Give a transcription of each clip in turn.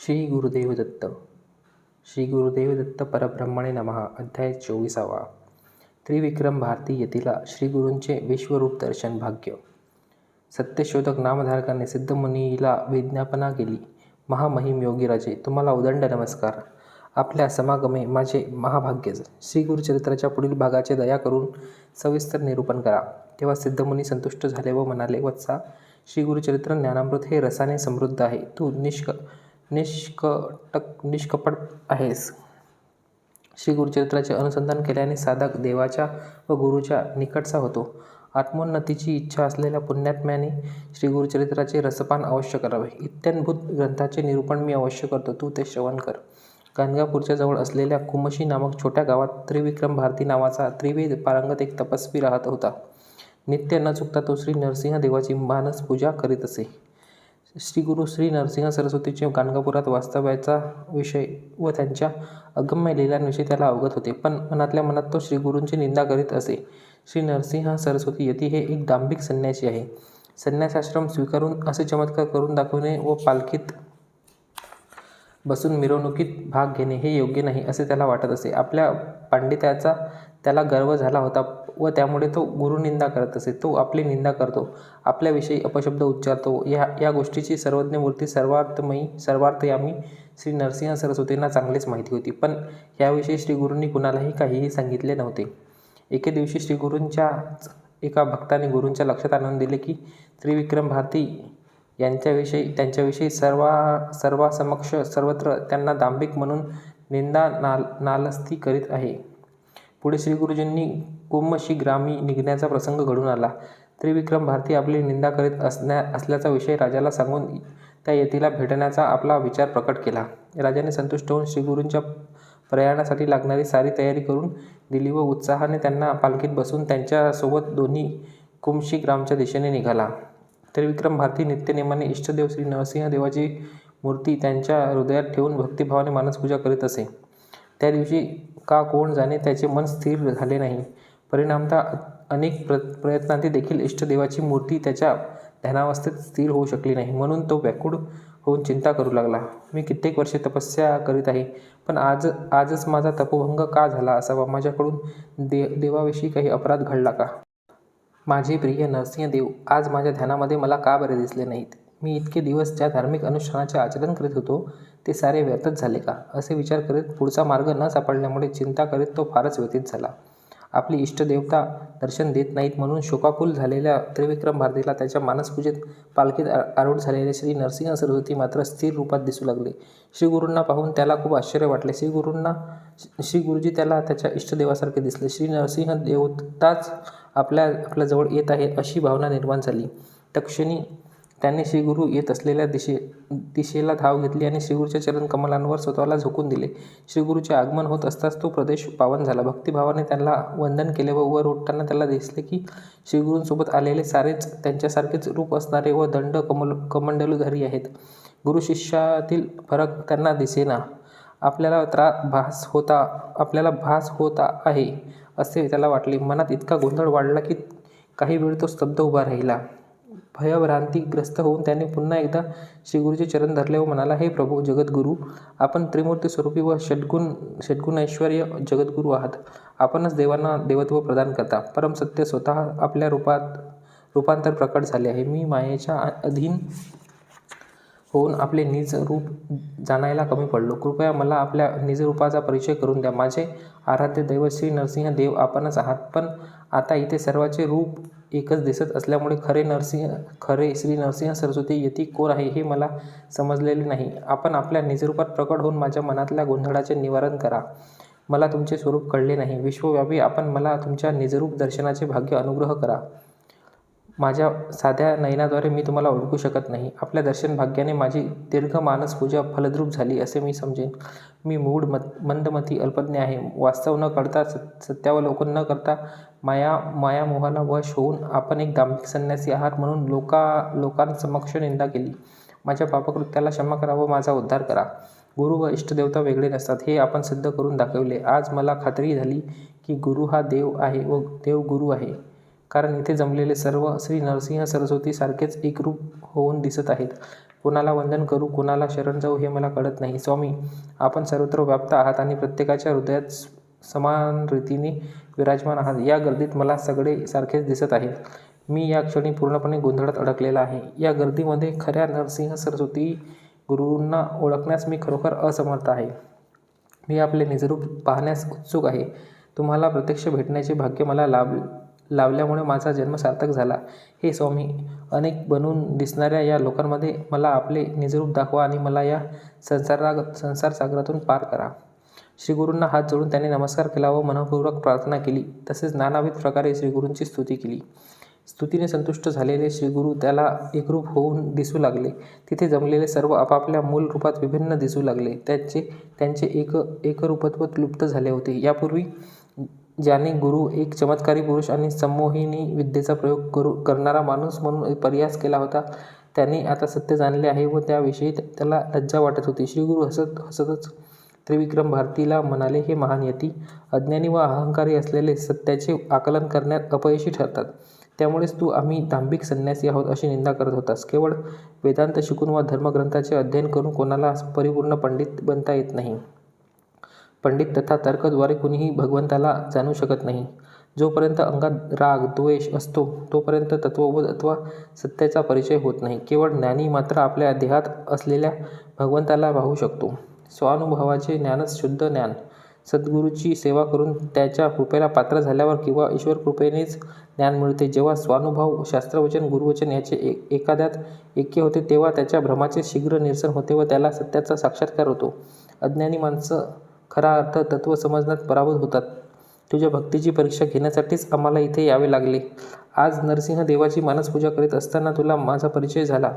श्री गुरुदेव दत्त. श्री गुरुदेव दत्त परब्रह्मणे नमः. अध्याय 24. त्रिविक्रम भारती येथील श्री गुरूंचे विश्वरूप दर्शन भाग्य. सत्यशोधक नामधारकाने सिद्धमुनीला विज्ञापना केली. महामहिम योगीराजे, तुम्हाला उदंड नमस्कार. आपल्या समागमे माझे महाभाग्यच. श्री गुरुचरित्राच्या पुढील भागाचे दया करून सविस्तर निरूपण करा. तेव्हा सिद्धमुनी संतुष्ट झाले व म्हणाले, वत्सा, श्री गुरुचरित्र ज्ञानामृत हे रसाने समृद्ध आहे. तू निष्कपट आहेस. श्री गुरुचरित्राचे अनुसंधान केल्याने साधक देवाच्या व गुरुच्या निकटचा होतो. आत्मोन्नतीची इच्छा असलेल्या पुण्यात्म्याने श्री गुरुचरित्राचे रसपान अवश्य करावे. इत्याद्भुत ग्रंथाचे निरूपण मी अवश्य करतो, तू ते श्रवण कर. गाणगापूरच्या जवळ असलेल्या कुमशी नामक छोट्या गावात त्रिविक्रम भारती नावाचा त्रिवेद पारंगत एक तपस्वी राहत होता. नित्य न चुकता तो श्री नरसिंह देवाची मानस पूजा करीत असे. श्री गुरु श्री नरसिंह सरस्वतीचे गाणगापुरात वास्तव्याचा विषय व त्यांच्या अगम्य लीलांविषयी त्याला अवगत होते, पण मनातल्या मनात तो श्री गुरूंची निंदा करीत असे. श्री नरसिंह सरस्वती यती हे एक दांभिक संन्यासी आहे. संन्यासाश्रम स्वीकारून असे चमत्कार करून दाखवणे व पालखीत बसून मिरवणुकीत भाग घेणे हे योग्य नाही असे त्याला वाटत असे. आपल्या पांडित्याचा त्याला गर्व झाला होता व त्यामुळे तो गुरुनिंदा करत असे. तो आपली निंदा करतो, आपल्याविषयी अपशब्द उच्चारतो. या गोष्टीची सर्वज्ञ मूर्ती सर्वार्थयामी श्री नरसिंह सरस्वतींना चांगलीच माहिती होती, पण याविषयी श्री गुरूंनी कुणालाही काहीही सांगितले नव्हते. एके दिवशी श्री गुरूंच्याच एका भक्ताने गुरूंच्या लक्षात आणून दिले की त्रिविक्रम भारती त्यांच्याविषयी सर्वासमक्ष सर्वत्र त्यांना दांभिक म्हणून निंदा नालस्ती करीत आहे. पुढे श्री गुरुजींनी कुमशी ग्रामी निघण्याचा प्रसंग घडून आला. त्रिविक्रम भारती आपली निंदा करीत असल्याचा विषय राजाला सांगून त्या यतीला भेटण्याचा आपला विचार प्रकट केला. राजाने संतुष्ट होऊन श्री गुरूंच्या प्रयाणासाठी लागणारी सारी तयारी करून दिली व उत्साहाने त्यांना पालखीत बसून त्यांच्यासोबत दोन्ही कुमशी ग्रामच्या दिशेने निघाला. त्रिविक्रम भारती नित्यनेमाने इष्टदेव श्री नरसिंह देवाची मूर्ती त्यांच्या हृदयात ठेवून भक्तिभावाने मानसपूजा करीत असे. त्या दिवशी का कोण जाणे त्याचे मन स्थिर झाले नाही. परिणामतः अनेक प्रयत्नांती देखील इष्टदेवाची मूर्ती त्याच्या ध्यानावस्थेत स्थिर होऊ शकली नाही. म्हणून तो व्याकुळ होऊन चिंता करू लागला. मी कित्येक वर्षे तपस्या करीत आहे, पण आजच माझा तपोभंग का झाला असावा? माझ्याकडून देवाविषयी काही अपराध घडला का? माझे प्रिय नरसिंहदेव आज माझ्या ध्यानामध्ये मला का बरे दिसले नाहीत? मी इतके दिवस ज्या धार्मिक अनुष्ठानाचे आचरण करीत होतो ते सारे व्यर्थच झाले का? असे विचार करीत पुढचा मार्ग न सापडल्यामुळे चिंता करीत तो फारच व्यथित झाला. आपली इष्टदेवता दर्शन देत नाहीत म्हणून शोकाकुल झालेल्या त्रिविक्रम भारतीला त्याच्या मानसपूजेत पालखीत आरूढ झालेले श्री नरसिंह सरस्वती मात्र स्थिर रूपात दिसू लागले. श्री गुरूंना पाहून त्याला खूप आश्चर्य वाटले. श्री गुरुजी त्याला त्याच्या इष्टदेवासारखे दिसले. श्री नरसिंह देवताच आपल्या जवळ येत आहे अशी भावना निर्माण झाली. तत्क्षणी त्याने श्रीगुरू येत असलेल्या दिशेला धाव घेतली आणि श्रीगुरूच्या चरणकमलांवर स्वतःला झोकून दिले. श्रीगुरूचे आगमन होत असताच तो प्रदेश पावन झाला. भक्तिभावाने त्यांना वंदन केले व वर उठताना त्याला दिसले की श्रीगुरूंसोबत आलेले सारेच त्यांच्यासारखेच रूप असणारे व दंड कमंडलूधारी आहेत. गुरु शिष्यातील फरक त्यांना दिसेना. आपल्याला भास होता आहे असे त्याला वाटले. मनात इतका गोंधळ वाढला की काही वेळ तो स्तब्ध उभा राहिला. भयभ्रांतीग्रस्त होऊन त्याने पुन्हा एकदा श्रीगुरूचे चरण धरले व म्हणाला, हे प्रभू जगद्गुरू, आपण त्रिमूर्ती स्वरूपी व षड्गुणैश्वर्य जगद्गुरू आहात. आपणच देवांना देवत्व प्रदान करता. परमसत्य स्वतः आपल्या रूपांतर प्रकट झाले आहे. मी मायेच्या अधीन होऊन आपले निज रूप जाणायला कमी पडलो. कृपया मला आपल्या निजरूपाचा परिचय करून द्या. माझे आराध्य दैवत श्री नरसिंह देव आपणच आहात, पण आता इथे सर्वांचे रूप एकच दिसत असल्यामुळे खरे श्री नरसिंह सरस्वती यती कोण आहे हे मला समजलेले नाही. आपण आपल्या निजरूपात प्रकट होऊन माझ्या मनातल्या गोंधळाचे निवारण करा. मला तुमचे स्वरूप कळले नाही. विश्वव्यापी आपण मला तुमच्या निजरूप दर्शनाचे भाग्य अनुग्रह करा. माझ्या साध्या नयनाद्वारे मी तुम्हाला ओळखू शकत नाही. आपल्या दर्शन भाग्याने माझी दीर्घ मानसपूजा फलद्रूप झाली असे मी समजेन. मी मूढ मंदमती अल्पज्ञ आहे. वास्तव न कळता, सत्यावलोकन न करता मायामोहाला वश होऊन आपण एक दांभिक संन्यासी आहात म्हणून लोकांसमक्ष निंदा केली. माझ्या पापकृत्याला क्षमा करा व माझा उद्धार करा. गुरु व इष्टदेवता वेगळे नसतात हे आपण सिद्ध करून दाखविले. आज मला खात्री झाली की गुरु हा देव आहे व देव गुरु आहे. कारण इथे जमलेले सर्व श्री नरसिंह सरस्वती सारखेच एकरूप होऊन दिसत आहेत. कोणाला वंदन करू, कोणाला शरण जाऊ हे मला कळत नाही. स्वामी, आपण सर्वत्र व्याप्त आहात आणि प्रत्येकाच्या हृदयात समान रीतीने विराजमान आहात. या गर्दीत मला सगळे सारखेच दिसत आहे. मी या क्षणी पूर्णपणे गोंधळात अडकलेला आहे. या गर्दीमध्ये खऱ्या नरसिंह सरस्वती गुरूंना ओळखण्यास मी खरोखर असमर्थ आहे. मी आपले निजरूप पाहण्यास उत्सुक आहे. तुम्हाला प्रत्यक्ष भेटण्याचे भाग्य मला लाभल्यामुळे माझा जन्म सार्थक झाला. हे स्वामी, अनेक बनून दिसणाऱ्या या लोकांमध्ये मला आपले निजरूप दाखवा आणि मला या संसारसागरातून पार करा. श्रीगुरूंना हात जोडून त्याने नमस्कार केला व मनःपूर्वक प्रार्थना केली. तसेच नानाविध प्रकारे श्रीगुरूंची स्तुती केली. स्तुतीने संतुष्ट झालेले श्रीगुरू त्याला एकरूप होऊन दिसू लागले. तिथे जमलेले सर्व आपापल्या मूल रूपात विभिन्न दिसू लागले. त्यांचे एकरूपत्व लुप्त झाले होते. यापूर्वी ज्याने गुरु एक चमत्कारी पुरुष आणि संमोहिनी विद्येचा प्रयोग करणारा माणूस म्हणून परिहास केला होता, त्याने आता सत्य जाणले आहे व त्याविषयी त्याला लज्जा वाटत होती. श्रीगुरू हसतच त्रिविक्रम भारतीला म्हणाले, हे महान यती, अज्ञानी व अहंकारी असलेले सत्याचे आकलन करण्यात अपयशी ठरतात. त्यामुळेच तू आम्ही दांभिक संन्यासी आहोत अशी निंदा करत होतास. केवळ वेदांत शिकून व धर्मग्रंथाचे अध्ययन करून कोणाला परिपूर्ण पंडित बनता येत नाही. पंडित तथा तर्कद्वारे कुणीही भगवंताला जाणू शकत नाही. जोपर्यंत अंगात राग द्वेष असतो तोपर्यंत तत्वबोध अथवा सत्याचा परिचय होत नाही. केवळ ज्ञानी मात्र आपल्या देहात असलेल्या भगवंताला पाहू शकतो. स्वानुभवाचे ज्ञानच शुद्ध ज्ञान. सद्गुरूची सेवा करून त्याच्या कृपेला पात्र झाल्यावर किंवा ईश्वर कृपेनेच ज्ञान मिळते. जेव्हा स्वानुभव, शास्त्रवचन, गुरुवचन याचे एखाद्यात ऐक्य होते तेव्हा त्याच्या भ्रमाचे शीघ्र निरसन होते व त्याला सत्याचा साक्षात्कार होतो. अज्ञानी माणसं खरा अर्थ तत्व समजण्यात पराभूत होतात. तुझ्या भक्तीची परीक्षा घेण्यासाठीच आम्हाला इथे यावे लागले. आज नरसिंह देवाची मानसपूजा करीत असताना तुला माझा परिचय झाला.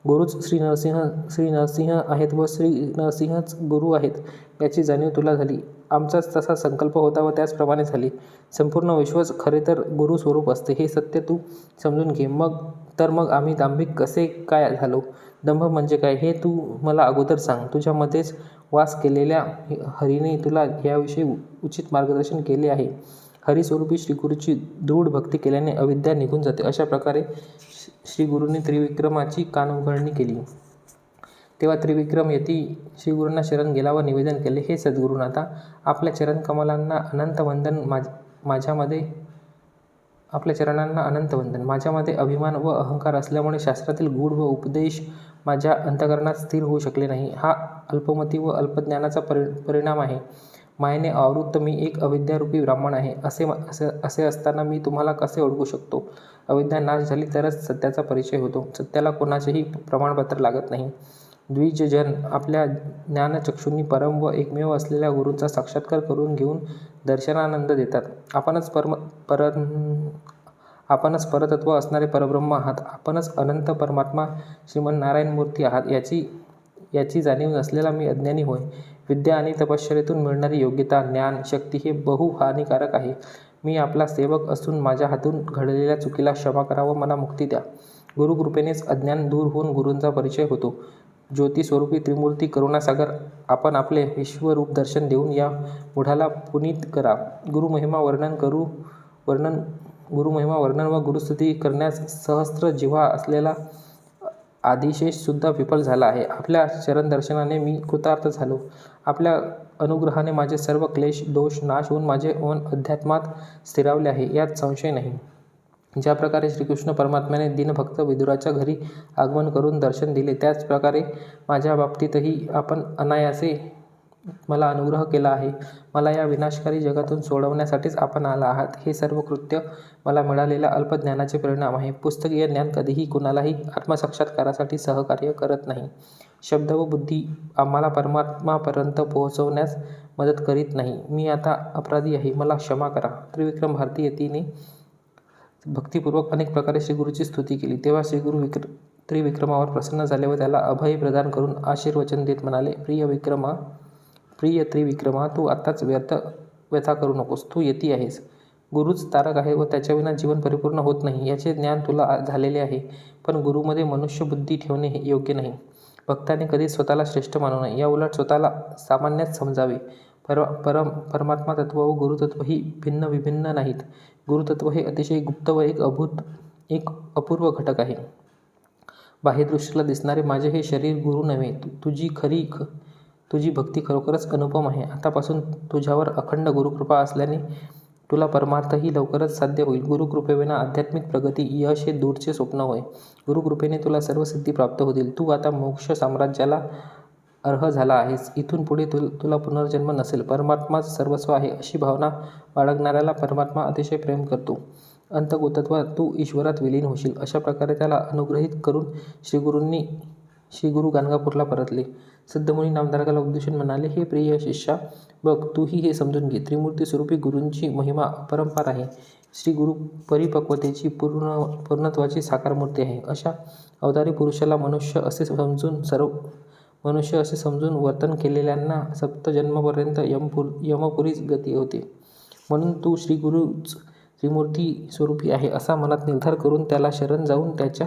गुरुच श्री नरसिंह आहेत व श्री नरसिंहच गुरु आहेत याची जाणीव तुला झाली. आमचाच तसा संकल्प होता व त्याचप्रमाणे झाले. संपूर्ण विश्वच खरे तर गुरु स्वरूप असते हे सत्य तू समजून घे. मग आम्ही दांभिक कसे काय झालो? दंभ म्हणजे काय हे तू मला अगोदर सांग. तुझ्यामध्येच वास केलेल्या हरीने तुला याविषयी उचित मार्गदर्शन केले आहे. हरिस्वरूपी श्रीगुरूची दृढ भक्ती केल्याने अविद्या निघून जाते. अशा प्रकारे श्रीगुरूंनी त्रिविक्रमाची कानउघडणी केली. तेव्हा त्रिविक्रम यती श्रीगुरूंना शरण गेला व निवेदन केले, हे सद्गुरुनाथा, आपल्या चरणकमलांना अनंत वंदन. माझ्यामध्ये अभिमान व अहंकार असल्यामुळे शास्त्रातील गूढ व उपदेश माझ्या अंतःकरणात स्थिर होऊ शकले नाही. हा अल्पमती व अल्पज्ञानाचा परिणाम आहे. मायेने आवृत्त मी एक अविद्यारूपी ब्राह्मण आहे. असे असताना मी तुम्हाला कसे ओळखू शकतो? अविद्या नाश झाली तरच सत्याचा परिचय होतो. सत्याला कोणाचेही प्रमाणपत्र लागत नाही. द्विजजन आपल्या ज्ञानचक्षुंनी परम व एकमेव असलेल्या गुरूंचा साक्षात्कार करून घेऊन दर्शनानंद देतात. आपणच परतत्व असणारे परब्रह्म आहात. आपणच अनंत परमात्मा श्रीमन्नारायणमूर्ती आहात याची जाणीव नसलेला मी अज्ञानी होय. विद्या आणि तपश्चर्येतून मिळणारी योग्यता, ज्ञान, शक्ती हे बहु हानिकारक आहे. मी आपला सेवक असून माझ्या हातून घडलेल्या चुकीला क्षमा करा व मला मुक्ती द्या. गुरुकृपेनेच अज्ञान दूर होऊन गुरूंचा परिचय होतो. ज्योतिस्वरूपी त्रिमूर्ती करुणासागर, आपण आपले विश्वरूप दर्शन देऊन या मूढाला पुनीत करा. गुरुमहिमा वर्णन व गुरुस्तुती करण्यास सहस्त्र जिव्हा असलेला आदिशेष सुद्धा विफल झाला आहे. आपल्या चरणदर्शनाने मी कृतार्थ झालो. आपल्या अनुग्रहाने माझे सर्व क्लेश दोष नाश होऊन माझे मन अध्यात्मात स्थिरावले आहे, यात संशय नाही. ज्या प्रकारे श्रीकृष्ण परमात्म्याने दीनभक्त विदुराच्या घरी आगमन करून दर्शन दिले, त्याच प्रकारे माझ्या बाबतीतही आपण अनायासे मला अनुग्रह केला आहे. मला या विनाशकारी जगातून सोडवण्यासाठीच आपण आला आहात. हे सर्व कृत्य मला मिळालेल्या अल्पज्ञानाचे परिणाम आहे. पुस्तकीय ज्ञान कधीही कुणालाही आत्मसाक्षात्कारासाठी सहकार्य करत नाही. शब्द व बुद्धी आम्हाला परमात्मापर्यंत पोहोचवण्यास मदत करीत नाही. मी आता अपराधी आहे, मला क्षमा करा. त्रिविक्रम भारती यतीने भक्तिपूर्वक अनेक प्रकारे श्रीगुरूची स्तुती केली. तेव्हा श्रीगुरू त्रिविक्रमावर प्रसन्न झाले व त्याला अभय प्रदान करून आशीर्वचन देत म्हणाले, प्रिय त्रिविक्रमा, तू आत्ताच व्यथा करू नकोस. तू यती आहेस. गुरुच तारक आहे व त्याच्याविना जीवन परिपूर्ण होत नाही याचे ज्ञान तुला झालेले आहे. पण गुरुमध्ये मनुष्यबुद्धी ठेवणे हे योग्य नाही. भक्ताने कधीच स्वतःला श्रेष्ठ मानू नये. या उलट स्वतःला सामान्यच समजावे. परमात्मा तत्व व गुरुतत्व ही भिन्न विभिन्न नाहीत. गुरुतत्व हे अतिशय गुप्त व एक अपूर्व घटक आहे. बाह्यदृष्टीला दिसणारे माझे हे शरीर गुरु नव्हे. तुझी भक्ती खरोखरच अनुपम आहे. आतापासून तुझ्यावर अखंड गुरुकृपा असल्याने तुला परमार्थही लवकरच साध्य होईल. गुरुकृपेविना आध्यात्मिक प्रगती, यश हे दूरचे स्वप्न होय. गुरुकृपेने तुला सर्व सिद्धी प्राप्त होतील. तू आता मोक्ष साम्राज्याला अर्ह झाला आहेस. इथून पुढे तुला पुनर्जन्म नसेल. परमात्माच सर्वस्व आहे अशी भावना बाळगणाऱ्याला परमात्मा अतिशय प्रेम करतो. अंतर्गतत्वात तू ईश्वरात विलीन होशील. अशा प्रकारे त्याला अनुग्रहित करून श्रीगुरू गाणगापूरला परतले. सिद्धमुनी नामधारकाला उद्देशून म्हणाले, हे प्रिय शिष्या, बघ, तूही हे समजून घे. त्रिमूर्ती स्वरूपी गुरूंची महिमा अपरंपार आहे. श्रीगुरू परिपक्वतेची, पूर्णत्वाची साकार मूर्ती आहे. अशा अवतारी पुरुषाला मनुष्य असे समजून वर्तन केलेल्यांना सप्तजन्मपर्यंत यमपुरीच गती होते. म्हणून तू श्रीगुरूच त्रिमूर्ती स्वरूपी आहे असा मनात निर्धार करून त्याला शरण जाऊन त्याच्या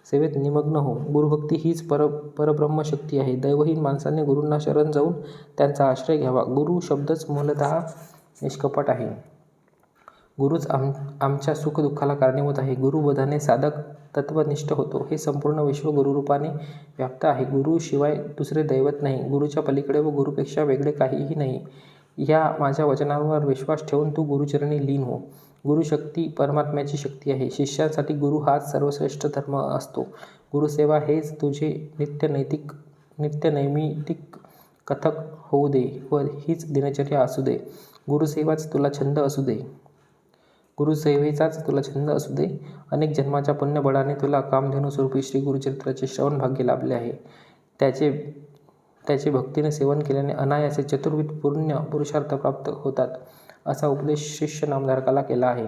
सेवेत निमग्न हो. गुरुभक्ती हीच परब्रह्मशक्ती आहे. दैवहीन माणसाने गुरूंना शरण जाऊन त्यांचा आश्रय घ्यावा. गुरु शब्दच मूलतः निष्कपट आहे. गुरुच आमच्या सुखदुःखाला कारणीभूत आहे. गुरुबोधाने साधक तत्वनिष्ठ होतो. हे संपूर्ण विश्व गुरुरूपाने व्याप्त आहे. गुरुशिवाय दुसरे दैवत नाही. गुरुच्या पलीकडे व गुरुपेक्षा वेगळे काहीही नाही. या माझ्या वचनांवर विश्वास ठेवून तू गुरुचरणी लीन हो. गुरुशक्ती परमात्म्याची शक्ती आहे. शिष्यांसाठी गुरु हाच सर्वश्रेष्ठ धर्म असतो. गुरुसेवा हेच तुझे नित्यनैमित्तिक कथक होऊ दे व हीच दिनचर्या असू दे. गुरुसेवेचाच तुला छंद असू दे. अनेक जन्माच्या पुण्यबळाने तुला कामधेनू स्वरूपी श्री गुरुचरित्राचे श्रवण भाग्य लाभले आहे. त्याचे भक्तीने सेवन केल्याने अनायासे चतुर्विध पुरुषार्थ प्राप्त होतात, असा उपदेश शिष्य नामधारकाला केला आहे.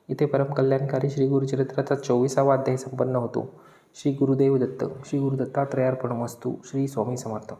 इथे परमकल्याणकारी श्री गुरुचरित्राचा 24वा अध्याय संपन्न होतो. श्री गुरुदेव दत्त. श्री गुरु दत्तात्रयार्पणमस्तु. श्री स्वामी समर्थ.